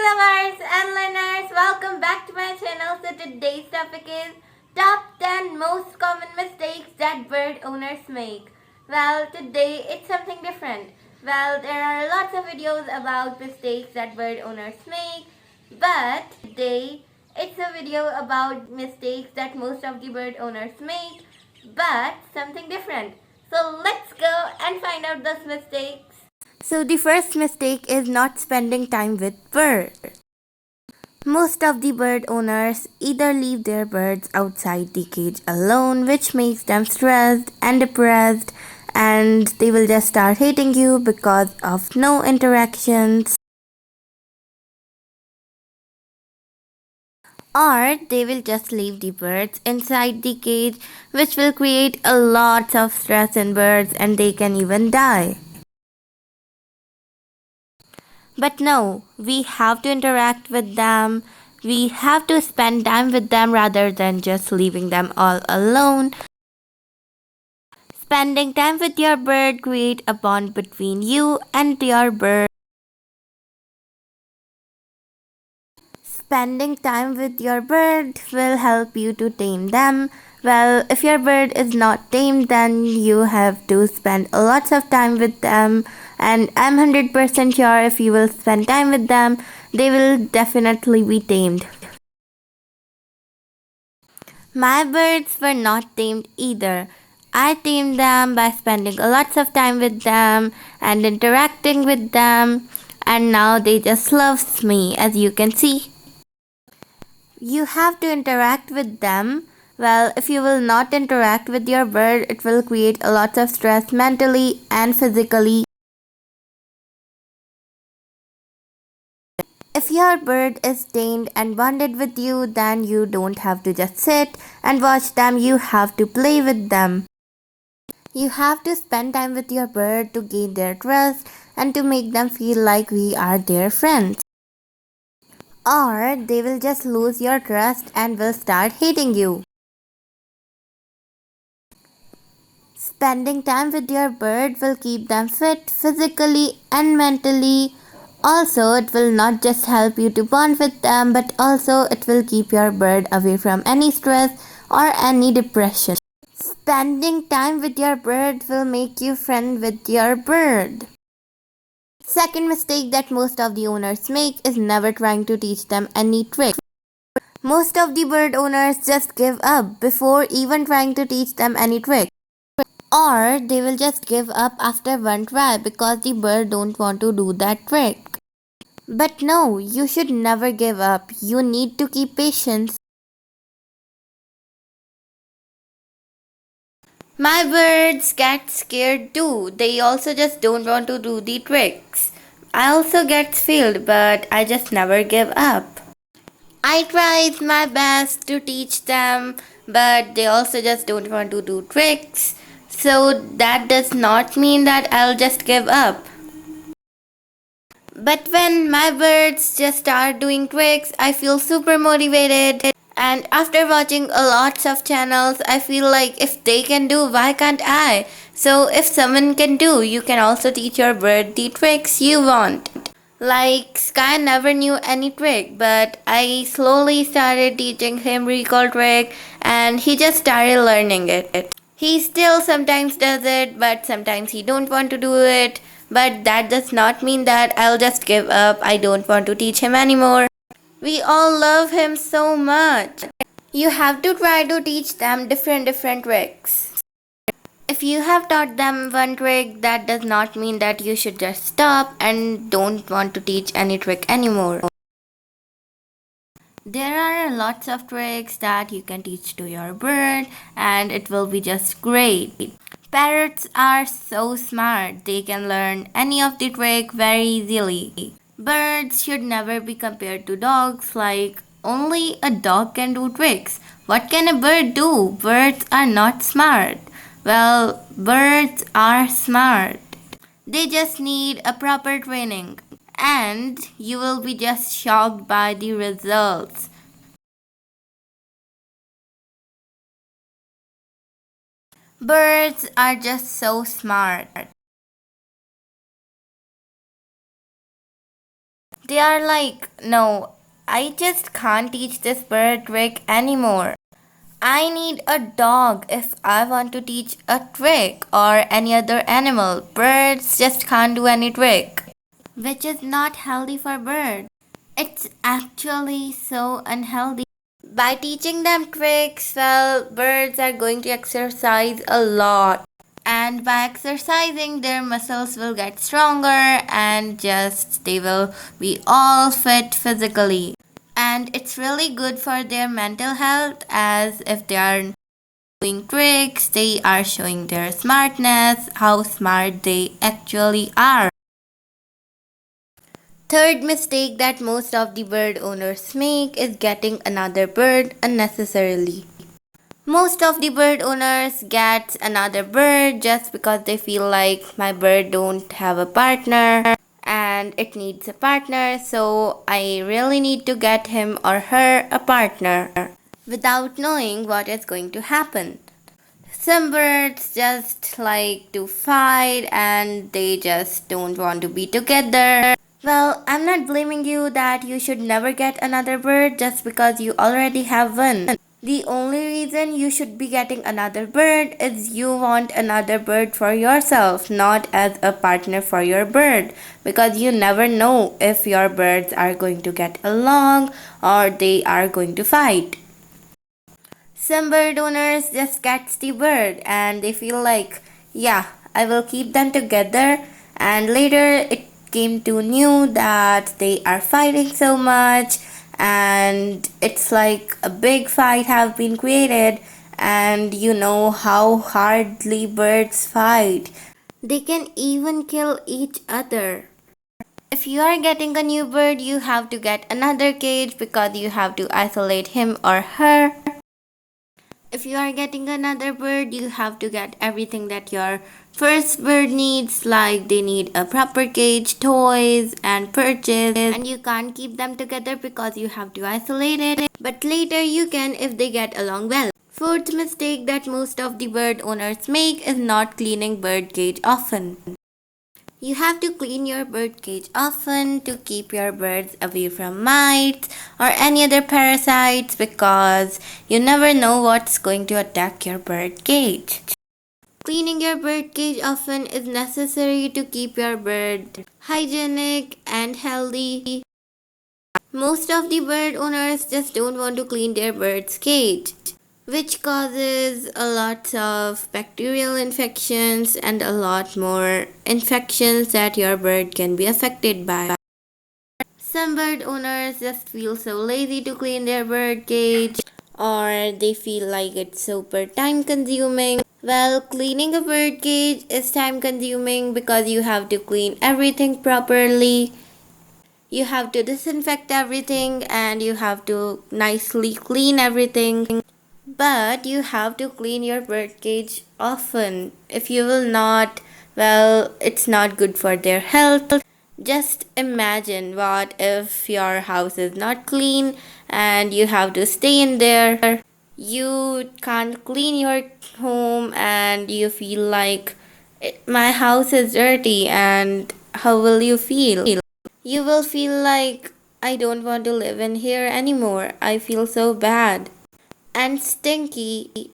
lovers and learners, welcome back to my channel. So today's topic is top 10 most common mistakes that bird owners make. Well, today it's something different. Well, there are lots of videos about mistakes that bird owners make, but today it's a video about mistakes that most of the bird owners make, but something different. So let's go and find out those mistakes. So the first mistake is not spending time with birds. Most of the bird owners either leave their birds outside the cage alone, which makes them stressed and depressed, and they will just start hating you because of no interactions. Or they will just leave the birds inside the cage, which will create a lot of stress in birds and they can even die. But no, we have to interact with them. We have to spend time with them rather than just leaving them all alone. Spending time with your bird create a bond between you and your bird. Spending time with your bird will help you to tame them. Well, if your bird is not tamed, then you have to spend lots of time with them. And I'm 100% sure if you will spend time with them, they will definitely be tamed. My birds were not tamed either. I tamed them by spending lots of time with them and interacting with them, and now they just loves me, as you can see. You have to interact with them. Well, if you will not interact with your bird, it will create a lot of stress mentally and physically. If your bird is tamed and bonded with you, then you don't have to just sit and watch them, you have to play with them. You have to spend time with your bird to gain their trust and to make them feel like we are their friends. Or they will just lose your trust and will start hating you. Spending time with your bird will keep them fit physically and mentally. Also, it will not just help you to bond with them, but also it will keep your bird away from any stress or any depression. Spending time with your bird will make you friend with your bird. Second mistake that most of the owners make is never trying to teach them any trick. Most of the bird owners just give up before even trying to teach them any trick. Or they will just give up after one try because the bird don't want to do that trick. But no, you should never give up. You need to keep patience. My birds get scared too. They also just don't want to do the tricks. I also get failed, but I just never give up. I tried my best to teach them, but they also just don't want to do tricks. So that does not mean that I'll just give up. But when my birds just start doing tricks, I feel super motivated. And after watching a lots of channels, I feel like if they can do, why can't I? So if someone can do, you can also teach your bird the tricks you want. Like Sky never knew any trick, but I slowly started teaching him recall trick and he just started learning it. He still sometimes does it, but sometimes he don't want to do it. But that does not mean that I'll just give up. I don't want to teach him anymore. We all love him so much. You have to try to teach them different tricks. If you have taught them one trick, that does not mean that you should just stop and don't want to teach any trick anymore. There are lots of tricks that you can teach to your bird and it will be just great. Parrots are so smart, they can learn any of the trick very easily. Birds should never be compared to dogs, like only a dog can do tricks. What can a bird do? Birds are not smart. Well, birds are smart. They just need a proper training. And you will be just shocked by the results. Birds are just so smart. They are like, no, I just can't teach this bird trick anymore. I need a dog if I want to teach a trick or any other animal. Birds just can't do any trick, which is not healthy for birds. It's actually so unhealthy. By teaching them tricks, well, birds are going to exercise a lot. And by exercising, their muscles will get stronger and just they will be all fit physically. And it's really good for their mental health, as if they are doing tricks, they are showing their smartness, how smart they actually are. Third mistake that most of the bird owners make is getting another bird unnecessarily. Most of the bird owners get another bird just because they feel like my bird don't have a partner and it needs a partner, so I really need to get him or her a partner without knowing what is going to happen. Some birds just like to fight and they just don't want to be together. Well, I'm not blaming you that you should never get another bird just because you already have one. The only reason you should be getting another bird is you want another bird for yourself, not as a partner for your bird, because you never know if your birds are going to get along or they are going to fight. Some bird owners just catch the bird and they feel like, yeah, I will keep them together, and later it came to know that they are fighting so much and it's like a big fight have been created, and you know how hardly birds fight. They can even kill each other. If you are getting a new bird, you have to get another cage because you have to isolate him or her. If you are getting another bird, you have to get everything that your first bird needs, like they need a proper cage, toys, and perches, and you can't keep them together because you have to isolate it. But later you can if they get along well. Fourth mistake that most of the bird owners make is not cleaning bird cage often. You have to clean your bird cage often to keep your birds away from mites or any other parasites, because you never know what's going to attack your bird cage. Cleaning your bird cage often is necessary to keep your bird hygienic and healthy. Most of the bird owners just don't want to clean their bird's cage, which causes a lot of bacterial infections and a lot more infections that your bird can be affected by. Some bird owners just feel so lazy to clean their bird cage, or they feel like it's super time consuming. Well, cleaning a bird cage is time consuming because you have to clean everything properly. You have to disinfect everything and you have to nicely clean everything. But you have to clean your bird cage often. If you will not, well, it's not good for their health. Just imagine what if your house is not clean and you have to stay in there. You can't clean your home and you feel like my house is dirty, and how will you feel? You will feel like I don't want to live in here anymore. I feel so bad and stinky.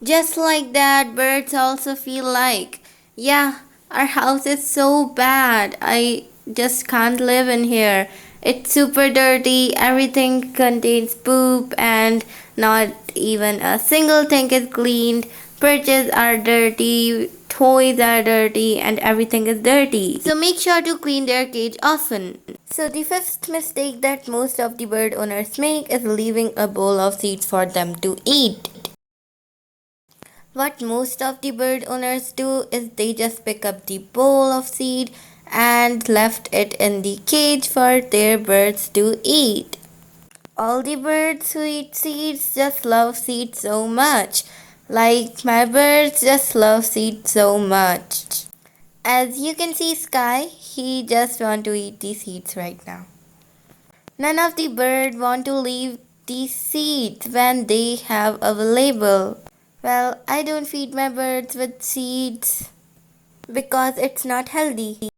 Just like that, birds also feel like, yeah, our house is so bad. I just can't live in here. It's super dirty, everything contains poop, and not even a single thing is cleaned. Perches are dirty, toys are dirty, and everything is dirty. So make sure to clean their cage often. So the fifth mistake that most of the bird owners make is leaving a bowl of seeds for them to eat. What most of the bird owners do is they just pick up the bowl of seed and left it in the cage for their birds to eat. All the birds who eat seeds just love seeds so much. Like my birds just love seeds so much. As you can see Sky, he just want to eat the seeds right now. None of the bird want to leave the seeds when they have available. Well, I don't feed my birds with seeds because it's not healthy.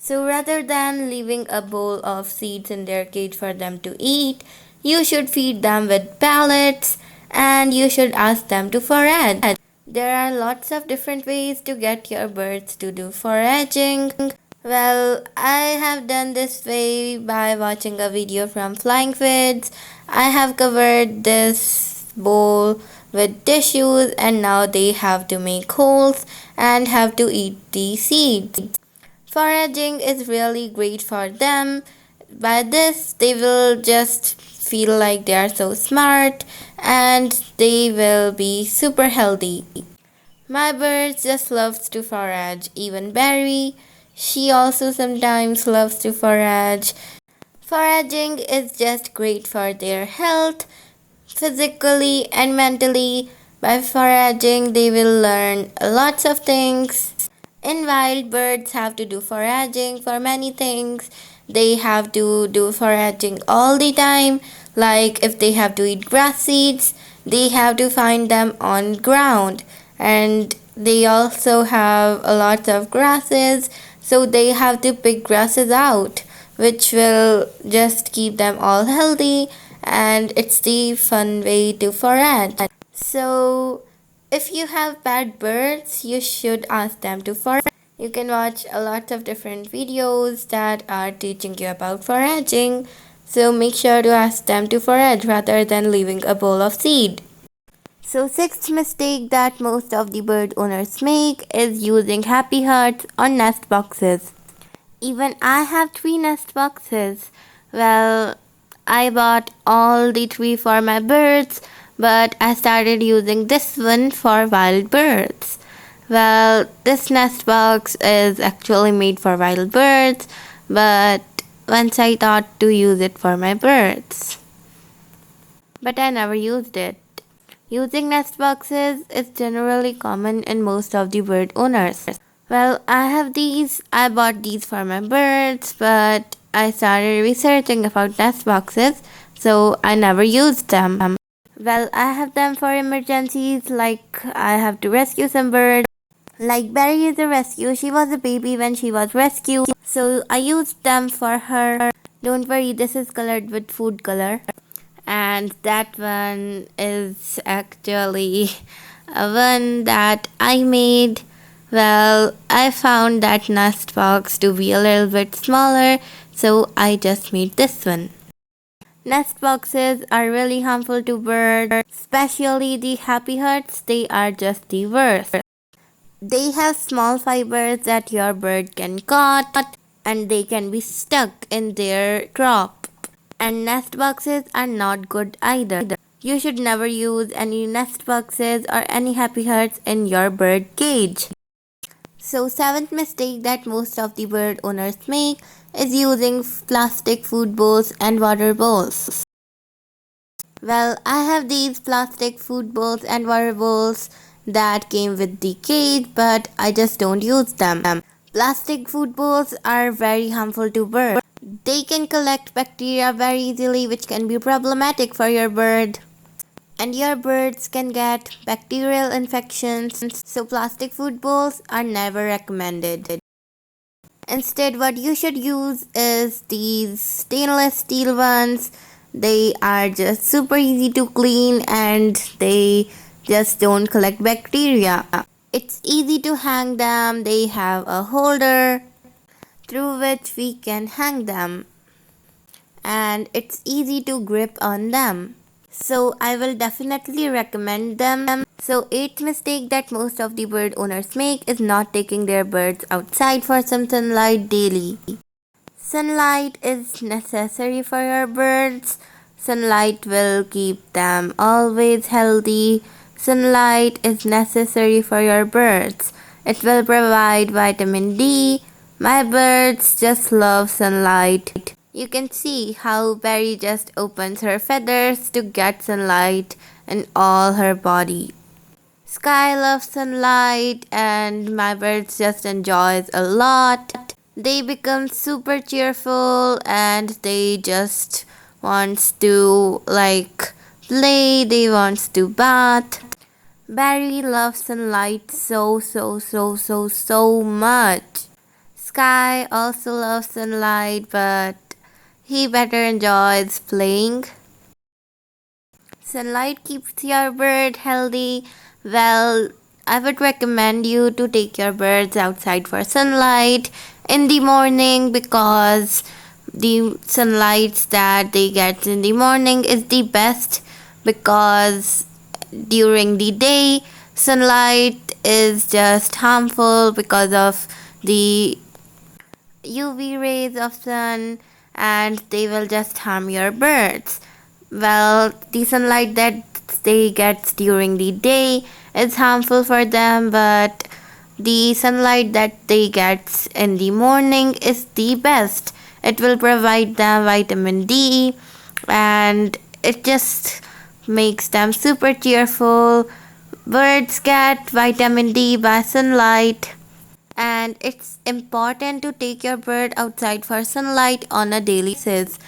So rather than leaving a bowl of seeds in their cage for them to eat, you should feed them with pellets and you should ask them to forage. There are lots of different ways to get your birds to do foraging. Well, I have done this way by watching a video from Flying Fids. I have covered this bowl with tissues and now they have to make holes and have to eat the seeds. Foraging is really great for them. By this, they will just feel like they are so smart and they will be super healthy. My bird just loves to forage, even Barry. She also sometimes loves to forage. Foraging is just great for their health, physically and mentally. By foraging, they will learn lots of things. In wild, birds have to do foraging for many things. They have to do foraging all the time. Like if they have to eat grass seeds, they have to find them on ground. And they also have a lot of grasses, so they have to pick grasses out, which will just keep them all healthy. And it's the fun way to forage. So if you have pet birds, you should ask them to forage. You can watch a lot of different videos that are teaching you about foraging. So make sure to ask them to forage rather than leaving a bowl of seed. So sixth mistake that most of the bird owners make is using happy hearts on nest boxes. Even I have 3 nest boxes. Well, I bought all the 3 for my birds, but I started using this one for wild birds. Well, this nest box is actually made for wild birds, but once I thought to use it for my birds. But I never used it. Using nest boxes is generally common in most of the bird owners. Well, I have these. I bought these for my birds, but I started researching about nest boxes, so I never used them. Well, I have them for emergencies, like I have to rescue some birds. Like Barry is a rescue. She was a baby when she was rescued, so I used them for her. Don't worry, this is colored with food color. And that one is actually a one that I made. Well, I found that nest box to be a little bit smaller, so I just made this one. Nest boxes are really harmful to birds, especially the happy hearts. They are just the worst. They have small fibers that your bird can cut and they can be stuck in their crop. And nest boxes are not good either. You should never use any nest boxes or any happy hearts in your bird cage. So seventh mistake that most of the bird owners make is using plastic food bowls and water bowls. Well, I have these plastic food bowls and water bowls that came with the cage, but I just don't use them. Plastic food bowls are very harmful to birds. They can collect bacteria very easily, which can be problematic for your bird. And your birds can get bacterial infections, so plastic food bowls are never recommended. Instead, what you should use is these stainless steel ones. They are just super easy to clean and they just don't collect bacteria. It's easy to hang them. They have a holder through which we can hang them, and it's easy to grip on them. So I will definitely recommend them. So eighth mistake that most of the bird owners make is not taking their birds outside for some sunlight daily. Sunlight is necessary for your birds. Sunlight will keep them always healthy. Sunlight is necessary for your birds. It will provide vitamin D. My birds just love sunlight. You can see how Berry just opens her feathers to get sunlight in all her body. Sky loves sunlight and my birds just enjoys a lot. They become super cheerful and they just wants to play, they wants to bath. Barry loves sunlight so much. Sky also loves sunlight, but he better enjoys playing. Sunlight keeps your bird healthy. Well, I would recommend you to take your birds outside for sunlight in the morning because the sunlight that they get in the morning is the best because during the day sunlight is just harmful because of the UV rays of sun and they will just harm your birds. Well, the sunlight that they get during the day is harmful for them, but the sunlight that they get in the morning is the best. It will provide them vitamin D and it just makes them super cheerful. Birds get vitamin D by sunlight, and it's important to take your bird outside for sunlight on a daily basis.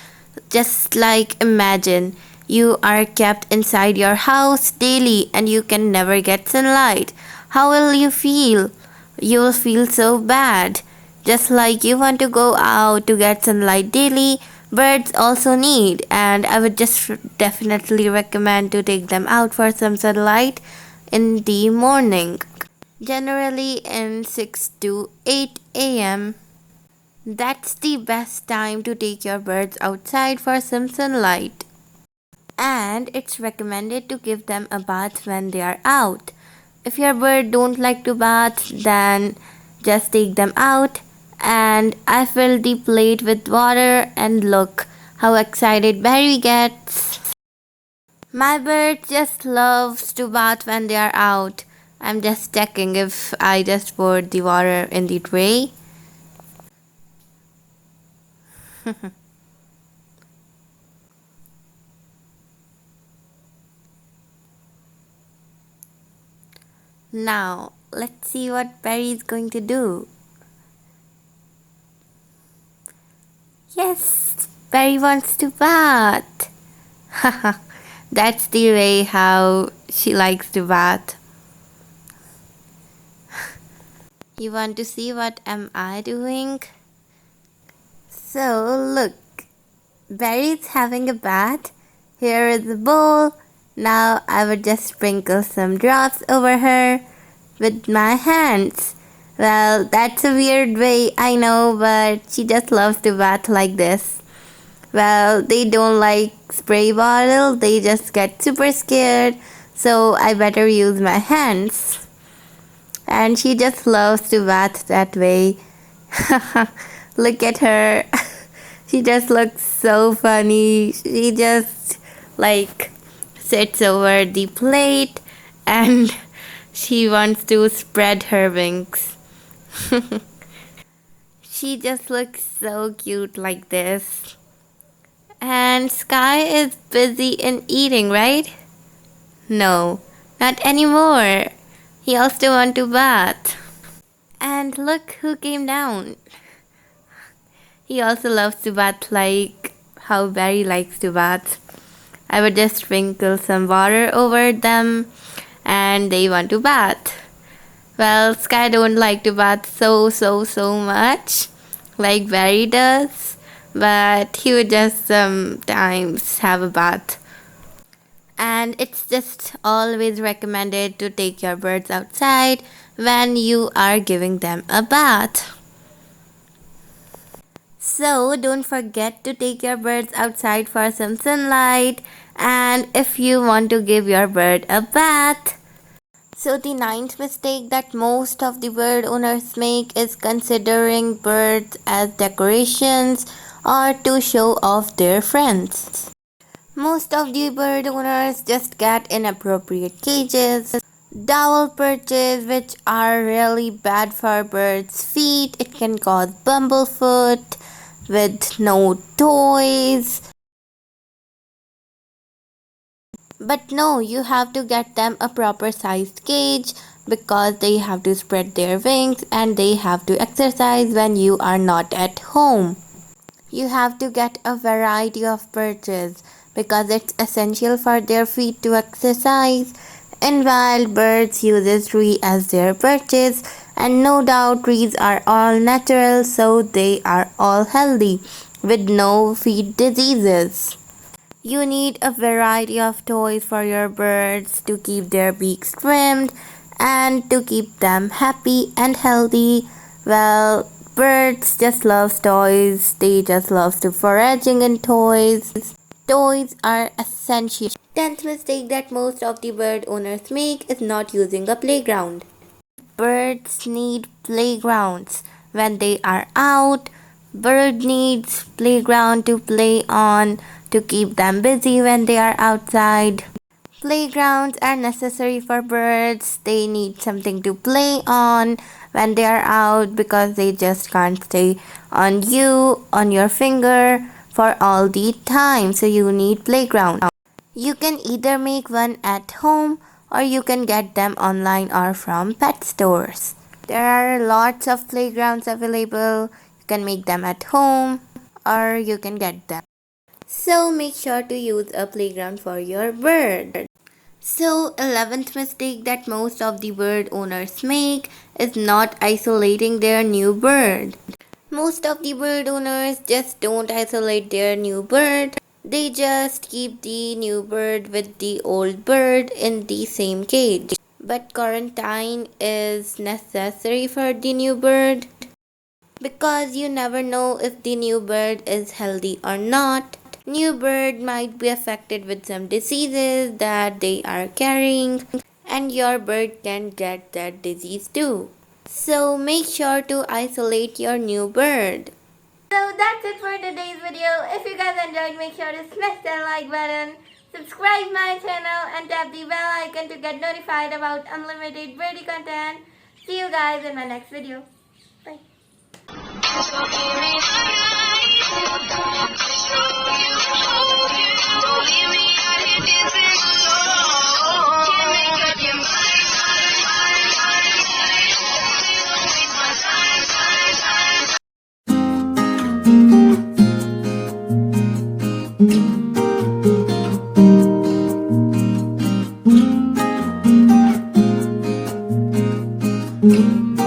Just like imagine you are kept inside your house daily and you can never get sunlight. How will you feel? You will feel so bad. Just like you want to go out to get sunlight daily, birds also need, and I would just definitely recommend to take them out for some sunlight in the morning. Generally in 6 to 8 a.m. That's the best time to take your birds outside for some sunlight. And it's recommended to give them a bath when they are out. If your bird don't like to bath, then just take them out and I fill the plate with water and look how excited Barry gets. My bird just loves to bath when they are out. I'm just checking if I just poured the water in the tray. Now, let's see what Barry is going to do. Yes, Barry wants to bath. That's the way how she likes to bath. You want to see what am I doing? So look, Barry's having a bath. Here is the bowl. Now I would just sprinkle some drops over her with my hands. Well, that's a weird way, I know, but she just loves to bath like this. Well, they don't like spray bottle, they just get super scared, so I better use my hands. And she just loves to bath that way. Look at her. She just looks so funny. She just like sits over the plate and she wants to spread her wings. She just looks so cute like this. And Sky is busy in eating, right? No, not anymore. He also wants to bath. And look who came down. He also loves to bath like how Barry likes to bath. I would just sprinkle some water over them and they want to bath. Well, Sky don't like to bath so much like Barry does, but he would just sometimes have a bath. And it's just always recommended to take your birds outside when you are giving them a bath. So don't forget to take your birds outside for some sunlight, and if you want to give your bird a bath. So the ninth mistake that most of the bird owners make is considering birds as decorations or to show off their friends. Most of the bird owners just get inappropriate cages, dowel perches which are really bad for birds' feet. It can cause bumblefoot with no toys. But no, you have to get them a proper sized cage because they have to spread their wings and they have to exercise when you are not at home. You have to get a variety of perches because it's essential for their feet to exercise, and wild birds use tree as their perches And no doubt trees are all natural, so they are all healthy with no feed diseases. You need a variety of toys for your birds to keep their beaks trimmed and to keep them happy and healthy. Well, birds just love toys. They just love to foraging in toys. Toys are essential. 10th mistake that most of the bird owners make is not using a playground. Birds need playgrounds when they are out. Bird needs playground to play on to keep them busy when they are outside. Playgrounds are necessary for birds. They need something to play on when they are out because they just can't stay on you, on your finger for all the time. So you need playground. You can either make one at home or you can get them online or from pet stores. There are lots of playgrounds available. You can make them at home or you can get them. So make sure to use a playground for your bird. So 11th mistake that most of the bird owners make is not isolating their new bird. Most of the bird owners just don't isolate their new bird. They just keep the new bird with the old bird in the same cage. But quarantine is necessary for the new bird because you never know if the new bird is healthy or not. New bird might be affected with some diseases that they are carrying and your bird can get that disease too. So make sure to isolate your new bird. So that's it for today's video. If you guys enjoyed, make sure to smash that like button, subscribe my channel and tap the bell icon to get notified about unlimited birdie content. See you guys in my next video. Bye. Thank you.